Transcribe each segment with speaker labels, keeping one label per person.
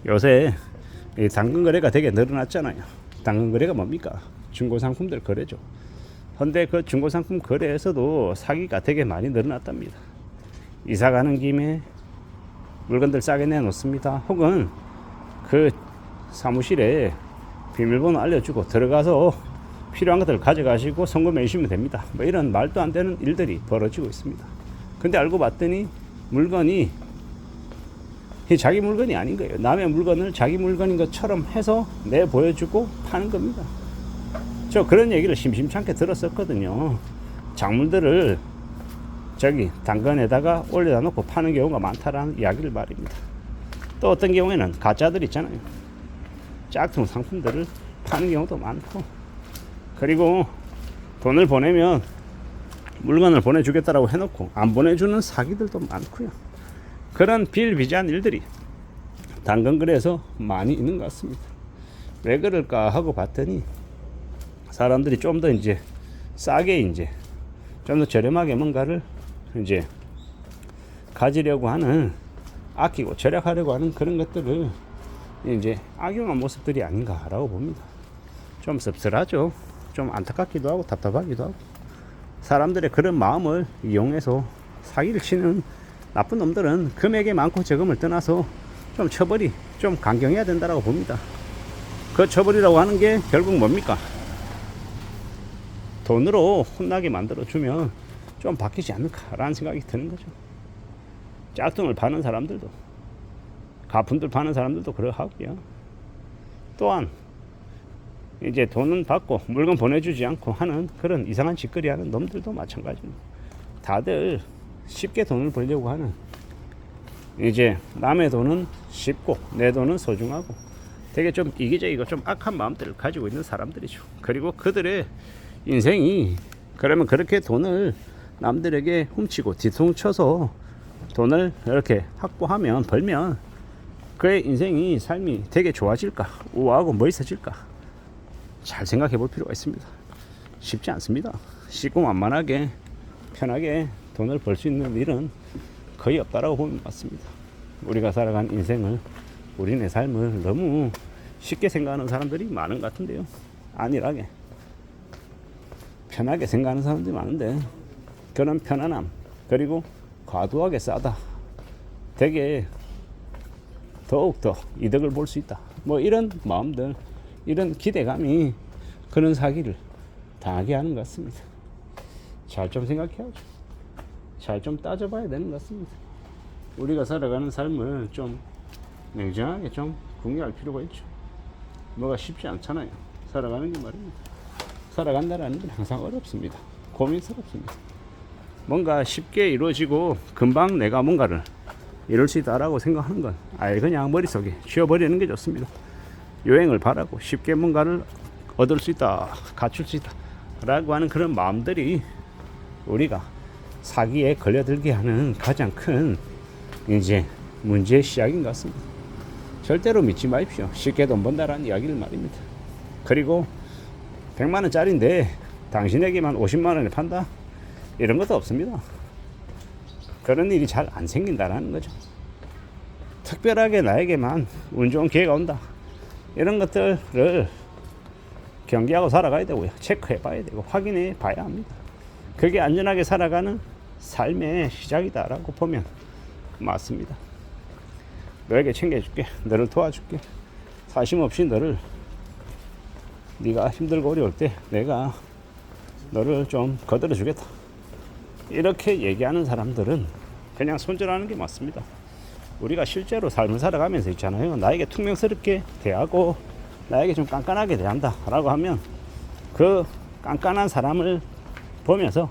Speaker 1: 요새 이 당근 거래가 되게 늘어났잖아요. 당근 거래가 뭡니까? 중고 상품들 거래죠. 근데 그 중고 상품 거래에서도 사기가 되게 많이 늘어났답니다. 이사 가는 김에 물건들 싸게 내놓습니다. 혹은 그 사무실에 비밀번호 알려주고 들어가서 필요한 것들 가져가시고 송금해 주시면 됩니다. 뭐 이런 말도 안 되는 일들이 벌어지고 있습니다. 근데 알고 봤더니 물건이 자기 물건이 아닌 거예요. 남의 물건을 자기 물건인 것처럼 해서 내 보여주고 파는 겁니다. 저 그런 얘기를 심심찮게 들었었거든요. 작물들을 저기 당근에다가 올려다 놓고 파는 경우가 많다라는 이야기를 말입니다. 또 어떤 경우에는 가짜들 있잖아요. 짝퉁 상품들을 파는 경우도 많고, 그리고 돈을 보내면 물건을 보내주겠다라고 해놓고 안 보내주는 사기들도 많고요. 그런 비일비재한 일들이 당근거래에서 많이 있는 것 같습니다. 왜 그럴까 하고 봤더니 사람들이 좀 더 이제 싸게 이제 좀 더 저렴하게 뭔가를 이제 가지려고 하는, 아끼고 절약하려고 하는 그런 것들을 이제 악용한 모습들이 아닌가라고 봅니다. 좀 씁쓸하죠. 좀 안타깝기도 하고 답답하기도 하고, 사람들의 그런 마음을 이용해서 사기를 치는 나쁜 놈들은 금액이 많고 적음을 떠나서 좀 처벌이 좀 강경해야 된다고 봅니다. 그 처벌이라고 하는 게 결국 뭡니까? 돈으로 혼나게 만들어주면 좀 바뀌지 않을까라는 생각이 드는 거죠. 짝퉁을 파는 사람들도, 가품들 파는 사람들도 그러하고요. 또한 이제 돈은 받고 물건 보내주지 않고 하는 그런 이상한 짓거리 하는 놈들도 마찬가지입니다. 다들 쉽게 돈을 벌려고 하는, 이제 남의 돈은 쉽고 내 돈은 소중하고 되게 좀 이기적이고 좀 악한 마음들을 가지고 있는 사람들이죠. 그리고 그들의 인생이, 그러면 그렇게 돈을 남들에게 훔치고 뒤통쳐서 돈을 이렇게 확보하면, 벌면 그의 인생이, 삶이 되게 좋아질까, 우아하고 멋있어질까, 잘 생각해 볼 필요가 있습니다. 쉽지 않습니다. 쉽고 만만하게 편하게 돈을 벌 수 있는 일은 거의 없다라고 보면 맞습니다. 우리가 살아간 인생을, 우리네 삶을 너무 쉽게 생각하는 사람들이 많은 것 같은데요. 안일하게 편하게 생각하는 사람들이 많은데, 그런 편안함, 그리고 과도하게 싸다, 되게 더욱더 이득을 볼 수 있다, 뭐 이런 마음들, 이런 기대감이 그런 사기를 당하게 하는 것 같습니다. 잘 좀 생각해야죠. 잘 좀 따져봐야 되는 것 같습니다. 우리가 살아가는 삶을 좀 냉정하게 좀 궁리할 필요가 있죠. 뭐가 쉽지 않잖아요. 살아가는 게 말입니다. 살아간다라는 건 항상 어렵습니다. 고민스럽습니다. 뭔가 쉽게 이루어지고 금방 내가 뭔가를 이룰 수 있다라고 생각하는 건 아예 그냥 머릿속에 쥐어버리는 게 좋습니다. 요행을 바라고 쉽게 뭔가를 얻을 수 있다, 갖출 수 있다 라고 하는 그런 마음들이 우리가 사기에 걸려들게 하는 가장 큰 이제 문제의 시작인 것 같습니다. 절대로 믿지 마십시오. 쉽게 돈 번다라는 이야기를 말입니다. 그리고 100만 원짜리인데 당신에게만 50만 원에 판다, 이런 것도 없습니다. 그런 일이 잘 안 생긴다라는 거죠. 특별하게 나에게만 운 좋은 기회가 온다, 이런 것들을 경계하고 살아가야 되고요. 체크해 봐야 되고 확인해 봐야 합니다. 그게 안전하게 살아가는 삶의 시작이다라고 보면 맞습니다. 너에게 챙겨줄게, 너를 도와줄게, 사심없이 너를, 네가 힘들고 어려울 때 내가 너를 좀 거들어 주겠다, 이렇게 얘기하는 사람들은 그냥 손절하는 게 맞습니다. 우리가 실제로 삶을 살아가면서 있잖아요. 나에게 퉁명스럽게 대하고 나에게 좀 깐깐하게 대한다 라고 하면 그 깐깐한 사람을 보면서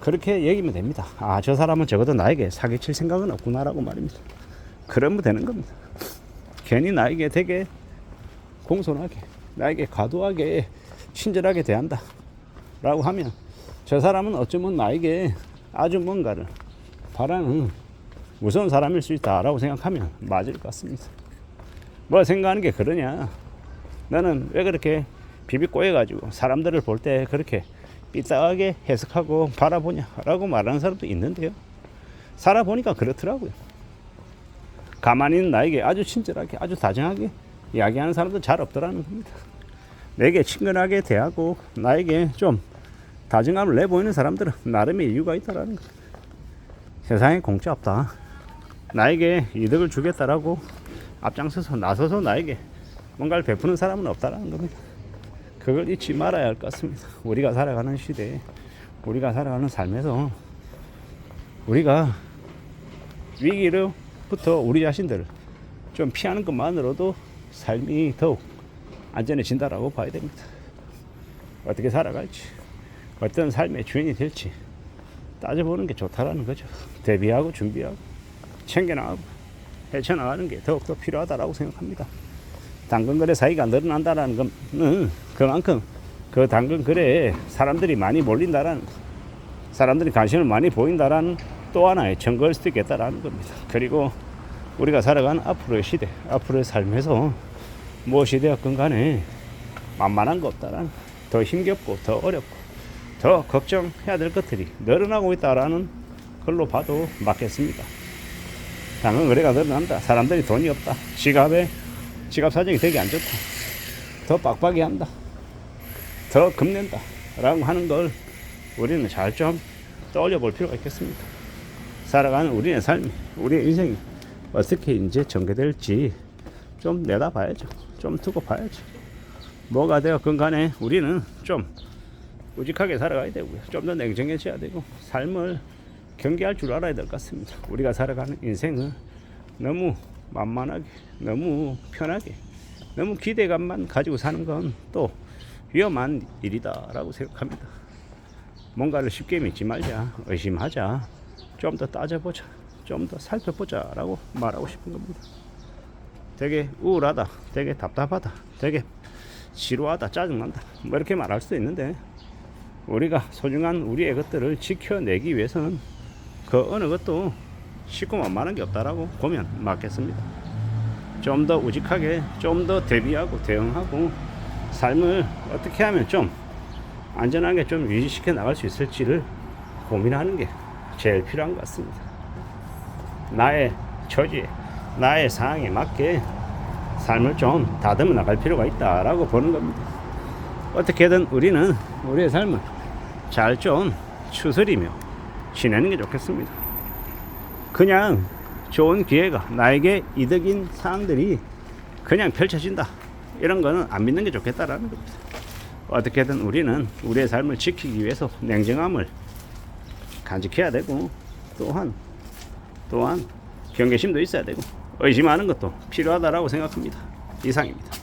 Speaker 1: 그렇게 얘기면 됩니다. 아, 저 사람은 적어도 나에게 사기칠 생각은 없구나 라고 말입니다. 그러면 되는 겁니다. 괜히 나에게 되게 공손하게, 나에게 과도하게 친절하게 대한다 라고 하면 저 사람은 어쩌면 나에게 아주 뭔가를 바라는 무서운 사람일 수 있다라고 생각하면 맞을 것 같습니다. 뭐 생각하는 게 그러냐, 너는 왜 그렇게 비비꼬여가지고 사람들을 볼 때 그렇게 삐딱하게 해석하고 바라보냐 라고 말하는 사람도 있는데요. 살아보니까 그렇더라고요. 가만히 있는 나에게 아주 친절하게 아주 다정하게 이야기하는 사람도 잘 없더라는 겁니다. 내게 친근하게 대하고 나에게 좀 다정함을 내보이는 사람들은 나름의 이유가 있다라는 겁니다. 세상에 공짜 없다. 나에게 이득을 주겠다라고 앞장서서 나서서 나에게 뭔가를 베푸는 사람은 없다라는 겁니다. 그걸 잊지 말아야 할 것 같습니다. 우리가 살아가는 시대에 우리가 살아가는 삶에서 우리가 위기로부터 우리 자신들을 좀 피하는 것만으로도 삶이 더욱 안전해진다라고 봐야 됩니다. 어떻게 살아갈지 어떤 삶의 주인이 될지 따져보는 게 좋다라는 거죠. 대비하고 준비하고 챙겨나가고 헤쳐나가는 게 더욱더 필요하다라고 생각합니다. 당근거래 사이가 늘어난다는 것은 그만큼 그 당근거래에 사람들이 많이 몰린다라는, 사람들이 관심을 많이 보인다라는 또 하나의 증거일 수도 있겠다라는 겁니다. 그리고 우리가 살아가는 앞으로의 시대, 앞으로의 삶에서 무엇이 되었건 간에 만만한 거 없다라는, 더 힘겹고 더 어렵고 더 걱정해야 될 것들이 늘어나고 있다라는 걸로 봐도 맞겠습니다. 당근 거래가 늘어난다. 사람들이 돈이 없다. 지갑 사정이 되게 안 좋다. 더 빡빡이 한다. 더 겁낸다. 라고 하는 걸 우리는 잘 좀 떠올려 볼 필요가 있겠습니다. 살아가는 우리의 삶이, 우리의 인생이 어떻게 이제 전개될지 좀 내다봐야죠. 좀 두고 봐야죠. 뭐가 되었건 간에 우리는 좀 우직하게 살아가야 되고요. 좀 더 냉정해져야 되고 삶을 경계할 줄 알아야 될 것 같습니다. 우리가 살아가는 인생을 너무 만만하게, 너무 편하게, 너무 기대감만 가지고 사는 건 또 위험한 일이다라고 생각합니다. 뭔가를 쉽게 믿지 말자, 의심하자, 좀 더 따져보자, 좀 더 살펴보자라고 말하고 싶은 겁니다. 되게 우울하다, 되게 답답하다, 되게 지루하다, 짜증난다, 뭐 이렇게 말할 수도 있는데 우리가 소중한 우리의 것들을 지켜내기 위해서는 그 어느 것도 쉽고 만만한 게 없다라고 보면 맞겠습니다. 좀 더 우직하게, 좀 더 대비하고 대응하고 삶을 어떻게 하면 좀 안전하게 좀 유지시켜 나갈 수 있을지를 고민하는 게 제일 필요한 것 같습니다. 나의 처지에, 나의 상황에 맞게 삶을 좀 다듬어 나갈 필요가 있다라고 보는 겁니다. 어떻게든 우리는 우리의 삶을 잘 좀 추스리며 지내는 게 좋겠습니다. 그냥 좋은 기회가 나에게 이득인 사항들이 그냥 펼쳐진다, 이런 거는 안 믿는 게 좋겠다라는 겁니다. 어떻게든 우리는 우리의 삶을 지키기 위해서 냉정함을 간직해야 되고 또한 경계심도 있어야 되고 의심하는 것도 필요하다라고 생각합니다. 이상입니다.